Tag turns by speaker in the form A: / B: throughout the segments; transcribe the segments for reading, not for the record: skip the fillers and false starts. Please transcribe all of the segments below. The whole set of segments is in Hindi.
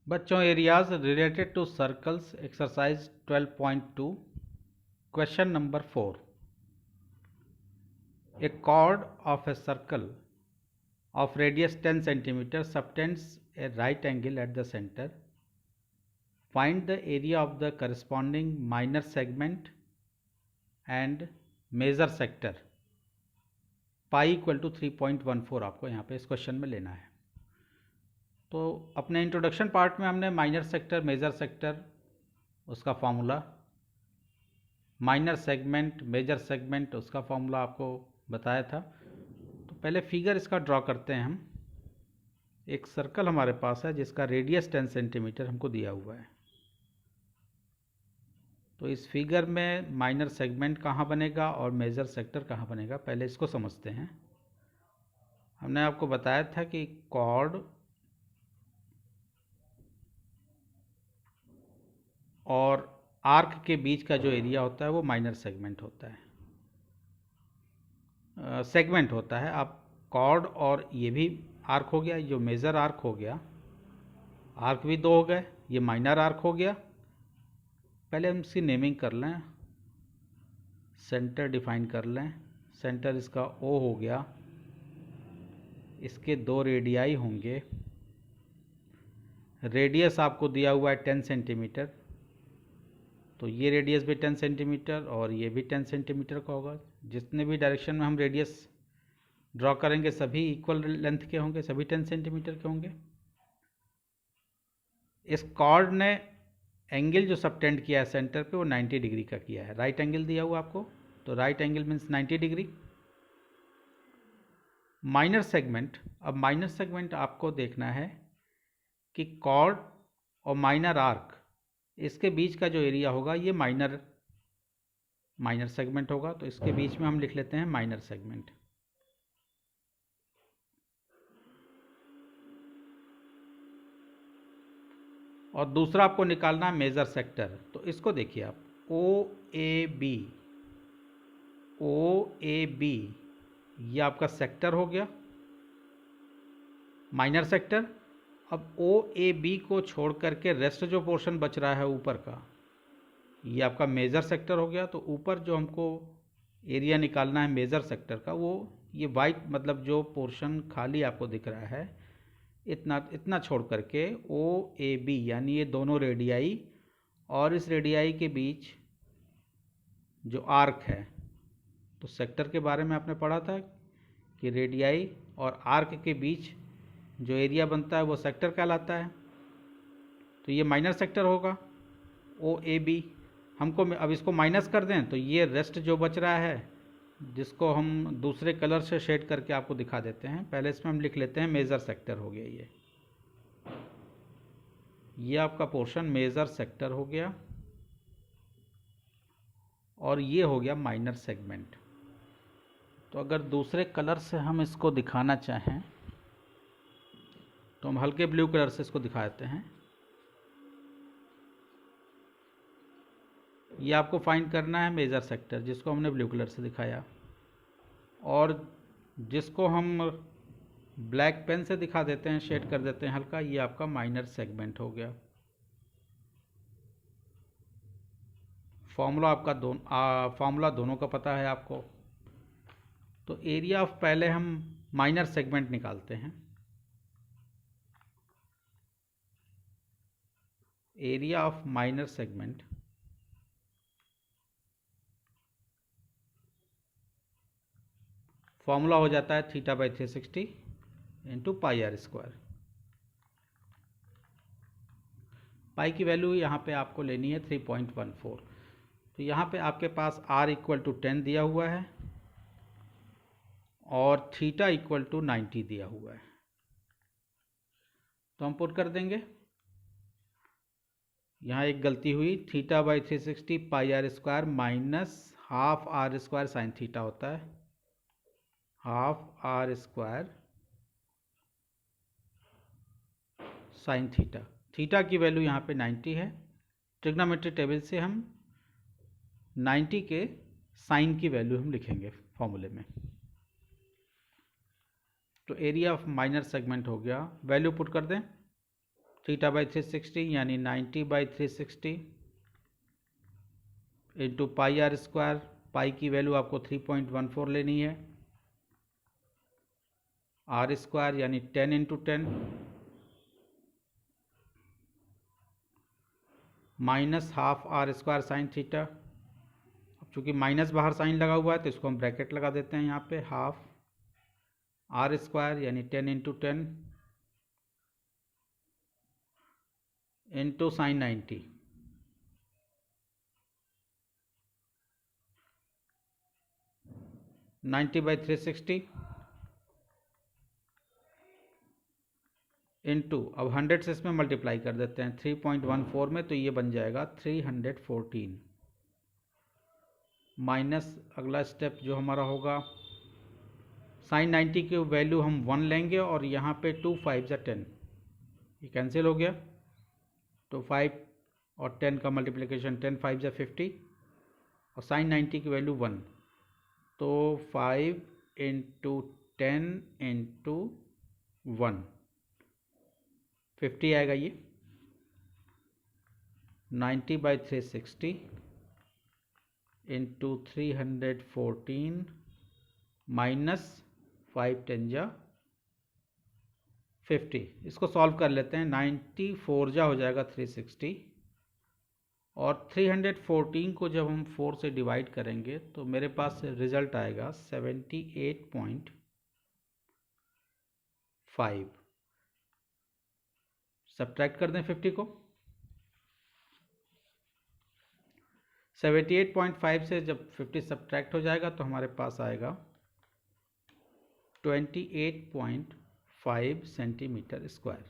A: बच्चों, areas related to circles exercise 12.2 question number 4। A chord of a circle of radius 10 cm subtends a right angle at the center. Find the area of the corresponding minor segment and major sector. Pi equal to 3.14 आपको यहाँ पे इस क्वेश्चन में लेना है। तो अपने इंट्रोडक्शन पार्ट में हमने माइनर सेक्टर, मेजर सेक्टर, उसका formula, minor segment, major segment, उसका फॉर्मूला आपको बताया था। तो पहले फिगर इसका ड्रॉ करते हैं हम। एक सर्कल हमारे पास है जिसका रेडियस 10 सेंटीमीटर हमको दिया हुआ है। तो इस फिगर में माइनर सेगमेंट कहाँ बनेगा और मेजर सेक्टर कहाँ बनेगा, पहले इसको समझते हैं। हमने आपको बताया था कि कॉर्ड और आर्क के बीच का जो एरिया होता है वो माइनर सेगमेंट होता है, सेगमेंट होता है। आप कॉर्ड और ये भी आर्क हो गया, जो मेजर आर्क हो गया, आर्क भी दो हो गए, ये माइनर आर्क हो गया। पहले हम इसकी नेमिंग कर लें, सेंटर डिफाइन कर लें। सेंटर इसका ओ हो गया, इसके दो रेडियाई होंगे। रेडियस आपको दिया हुआ है 10 सेंटीमीटर, तो ये रेडियस भी 10 सेंटीमीटर और ये भी 10 सेंटीमीटर का होगा। जितने भी डायरेक्शन में हम रेडियस ड्रॉ करेंगे सभी इक्वल लेंथ के होंगे, सभी 10 सेंटीमीटर के होंगे। इस कॉर्ड ने एंगल जो सबटेंड किया है सेंटर पे वो 90 डिग्री का किया है। राइट एंगल दिया हुआ आपको, तो right angle means 90 degree. Minor segment, अब माइनर सेगमेंट आपको देखना है कि कॉर्ड और माइनर आर्क, इसके बीच का जो एरिया होगा ये माइनर सेगमेंट होगा। तो इसके बीच में हम लिख लेते हैं माइनर सेगमेंट। और दूसरा आपको निकालना है मेजर सेक्टर। तो इसको देखिए आप, ओ ए बी ये आपका सेक्टर हो गया, माइनर सेक्टर। अब ओ ए बी को छोड़ करके रेस्ट जो पोर्शन बच रहा है ऊपर का, ये आपका मेजर सेक्टर हो गया। तो ऊपर जो हमको एरिया निकालना है मेजर सेक्टर का, वो ये वाइट मतलब जो पोर्शन खाली आपको दिख रहा है, इतना छोड़ करके ओ ए बी यानी ये दोनों रेडियाई और इस रेडियाई के बीच जो आर्क है, तो सेक्टर के बारे में आपने पढ़ा था कि रेडियाई और आर्क के बीच जो एरिया बनता है वो सेक्टर कहलाता है। तो ये माइनर सेक्टर होगा ओ ए बी। हमको अब इसको माइनस कर दें तो ये रेस्ट जो बच रहा है, जिसको हम दूसरे कलर से शेड करके आपको दिखा देते हैं। पहले इसमें हम लिख लेते हैं मेजर सेक्टर हो गया। ये आपका पोर्शन मेजर सेक्टर हो गया और ये हो गया माइनर सेगमेंट। तो अगर दूसरे कलर से हम इसको दिखाना चाहें तो हम हल्के ब्लू कलर से इसको दिखा देते हैं। ये आपको फाइंड करना है मेजर सेक्टर, जिसको हमने ब्लू कलर से दिखाया, और जिसको हम ब्लैक पेन से दिखा देते हैं, शेड कर देते हैं हल्का, ये आपका माइनर सेगमेंट हो गया। फॉर्मूला आपका फॉर्मूला दोनों का पता है आपको। तो एरिया ऑफ, पहले हम माइनर सेगमेंट निकालते हैं। Area of minor segment formula हो जाता है θ/360 इंटू पाई आर स्क्वायर। पाई की वैल्यू यहाँ पे आपको लेनी है 3.14। तो यहाँ पे आपके पास r इक्वल टू 10 दिया हुआ है और थीटा इक्वल टू 90 दिया हुआ है। तो हम पुट कर देंगे। यहाँ एक गलती हुई, θ/360 pi are square minus half R square sine theta होता है, half R square sine theta. Theta की वैल्यू यहाँ पे 90 है। ट्रिग्नोमेट्री टेबल से हम 90 के साइन की वैल्यू हम लिखेंगे फॉर्मूले में। तो एरिया ऑफ माइनर सेगमेंट हो गया, वैल्यू पुट कर दें थीटा बाई 360 यानी 90/360 इंटू पाई आर स्क्वायर। पाई की वैल्यू आपको 3.14 लेनी है। आर स्क्वायर यानी 10 into 10 minus half R square sine theta. अब चूँकि माइनस बाहर साइन लगा हुआ है तो इसको हम ब्रैकेट लगा देते हैं यहाँ पे। हाफ आर स्क्वायर यानी 10 इंटू 10 इंटू साइन 90 90/360 इंटू, अब 100 से इसमें मल्टीप्लाई कर देते हैं 3.14 में, तो ये बन जाएगा 314 माइनस अगला स्टेप जो हमारा होगा साइन 90 की वैल्यू हम 1 लेंगे और यहाँ पे 2 5 जा 10, ये कैंसिल हो गया। तो 5 और 10 का मल्टीप्लिकेशन 10 5 जा 50 और साइन 90 की वैल्यू 1, तो 5 इंटू 10 इंटू 1 50 आएगा ये। 90/360 इंटू 314 माइनस 5 10 जा 50। इसको सॉल्व कर लेते हैं। 94 जा हो जाएगा 360 और 314 को जब हम 4 से डिवाइड करेंगे तो मेरे पास रिजल्ट आएगा 78.5। सब्ट्रैक्ट कर दें 50 को। 78.5 से जब 50 सब्ट्रैक्ट हो जाएगा तो हमारे पास आएगा 28.5 सेंटीमीटर स्क्वायर।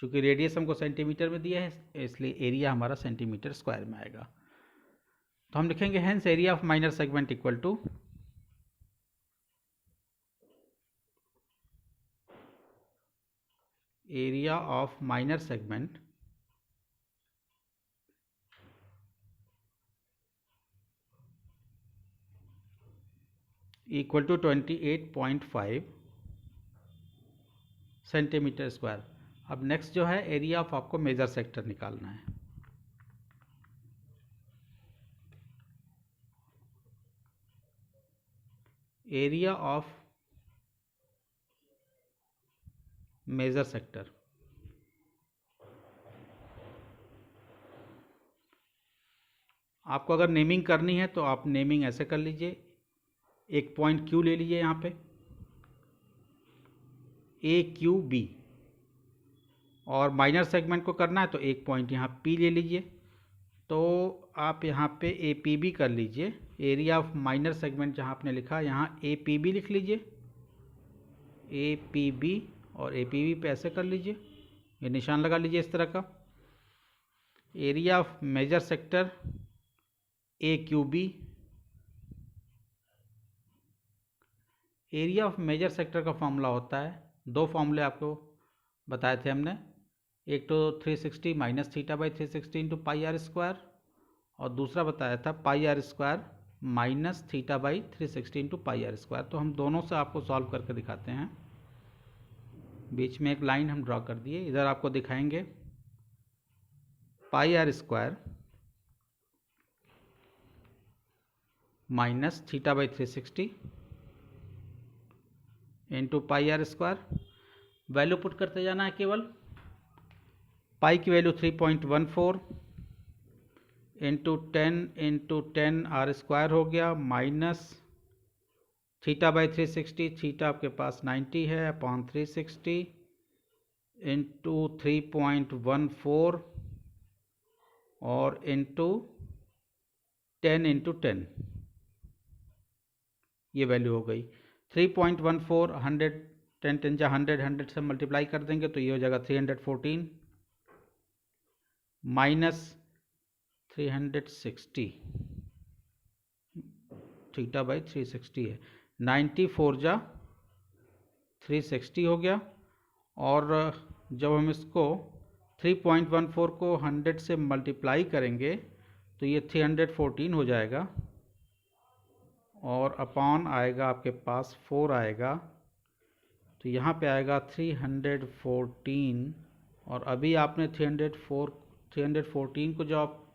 A: चूँकि रेडियस हमको सेंटीमीटर में दिया है इसलिए एरिया हमारा सेंटीमीटर स्क्वायर में आएगा। तो हम लिखेंगे hence area of minor segment equal to area of minor segment equal to 28.5 centimetre square. अब नेक्स्ट जो है एरिया ऑफ आपको मेजर सेक्टर निकालना है। एरिया ऑफ मेजर सेक्टर आपको अगर नेमिंग करनी है तो आप नेमिंग ऐसे कर लीजिए। एक पॉइंट क्यू ले लीजिए यहाँ पे AQB, और माइनर सेगमेंट को करना है तो एक पॉइंट यहाँ P ले लीजिए। तो आप यहाँ पे APB कर लीजिए। एरिया ऑफ माइनर सेगमेंट जहाँ आपने लिखा यहाँ APB लिख लीजिए, APB, और APB पे ऐसे कर लीजिए, ये निशान लगा लीजिए इस तरह का। Area of major sector AQB। Area of major sector का फॉर्मूला होता है, दो फॉर्मूले आपको बताए थे हमने। एक तो 360 minus theta by 360 into pi are square, और दूसरा बताया था pi are square minus theta by 360 into pi are square. तो हम दोनों से आपको सॉल्व करके दिखाते हैं। बीच में एक लाइन हम ड्रॉ कर दिए, इधर आपको दिखाएंगे pi are square minus theta by 360 into pi are square. Value put करते जाना है केवल। पाई की वैल्यू 3.14 इंटू 10 आर स्क्वायर हो गया, माइनस थीटा बाई 360, थीटा आपके पास 90 है अपॉन 360 इंटू 3.14 और इंटू 10 इंटू 10, ये वैल्यू हो गई 3.14। 100 10 10 जा 100 से मल्टीप्लाई कर देंगे तो ये हो जाएगा 314 माइनस 360 थीटा बाई 360 है, 94 जा 360 हो गया। और जब हम इसको 3.14 को 100 से मल्टीप्लाई करेंगे तो ये 314 हो जाएगा, और अपॉन आएगा आपके पास 4 आएगा, तो यहाँ पे आएगा 314 और अभी आपने 314 को जो आप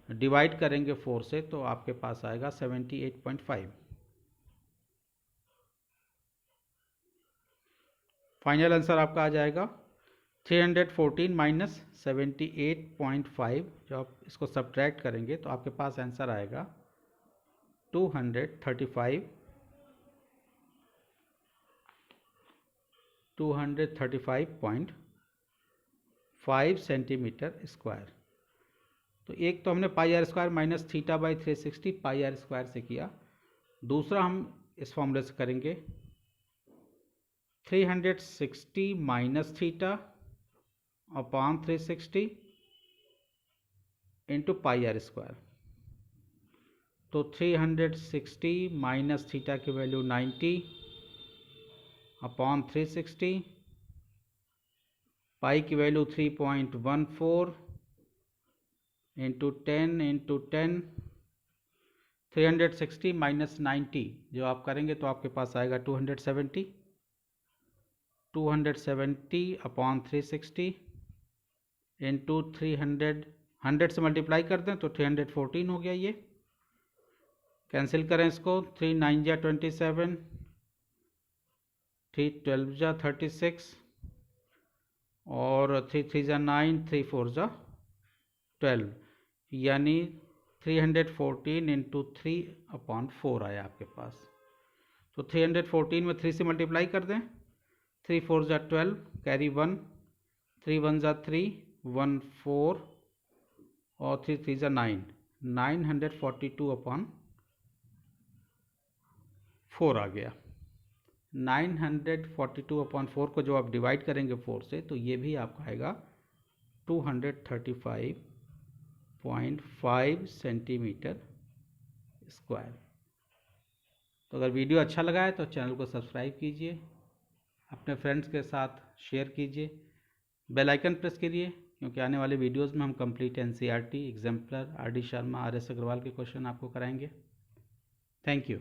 A: डिवाइड करेंगे 4 से तो आपके पास आएगा 78.5। फाइनल आंसर आपका आ जाएगा 314 माइनस 78.5। जो आप इसको सब्ट्रैक्ट करेंगे तो आपके पास आंसर आएगा 235.5 सेंटीमीटर स्क्वायर। तो एक तो हमने pi are square minus theta by 360 pi are square से किया। दूसरा हम इस फॉर्मूले से करेंगे 360 minus theta upon 360 into pi are square. तो 360 माइनस थीटा की वैल्यू 90 अपॉन 360, पाई की वैल्यू 3.14 इंटू 10 इंटू 10, 360 माइनस 90 जो आप करेंगे तो आपके पास आएगा 270 अपॉन 360 इंटू 300, 100 से मल्टीप्लाई कर दें तो 314 हो गया। ये कैंसिल करें इसको, 3 9 जा 27, 3 12 जा 36 और 3 3 जा 9, 3 4 जा 12, यानी 314 इंटू 3 अपॉन 4 आया आपके पास। तो 314 में 3 से मल्टीप्लाई कर दें, 3 4 जा 12, कैरी 1, 3 1 जा 3, 1 4 और 3 3 जा 9, 942 अपॉन 4 आ गया। 942 अपॉन 4 को जो आप डिवाइड करेंगे 4 से तो ये भी आपका आएगा 235.5 सेंटीमीटर स्क्वायर। तो अगर वीडियो अच्छा लगा है तो चैनल को सब्सक्राइब कीजिए, अपने फ्रेंड्स के साथ शेयर कीजिए, बेल आइकन प्रेस करिए, क्योंकि आने वाले वीडियोस में हम complete NCERT, exemplar, R D Sharma, R S Agarwal के क्वेश्चन आपको कराएंगे। Thank you.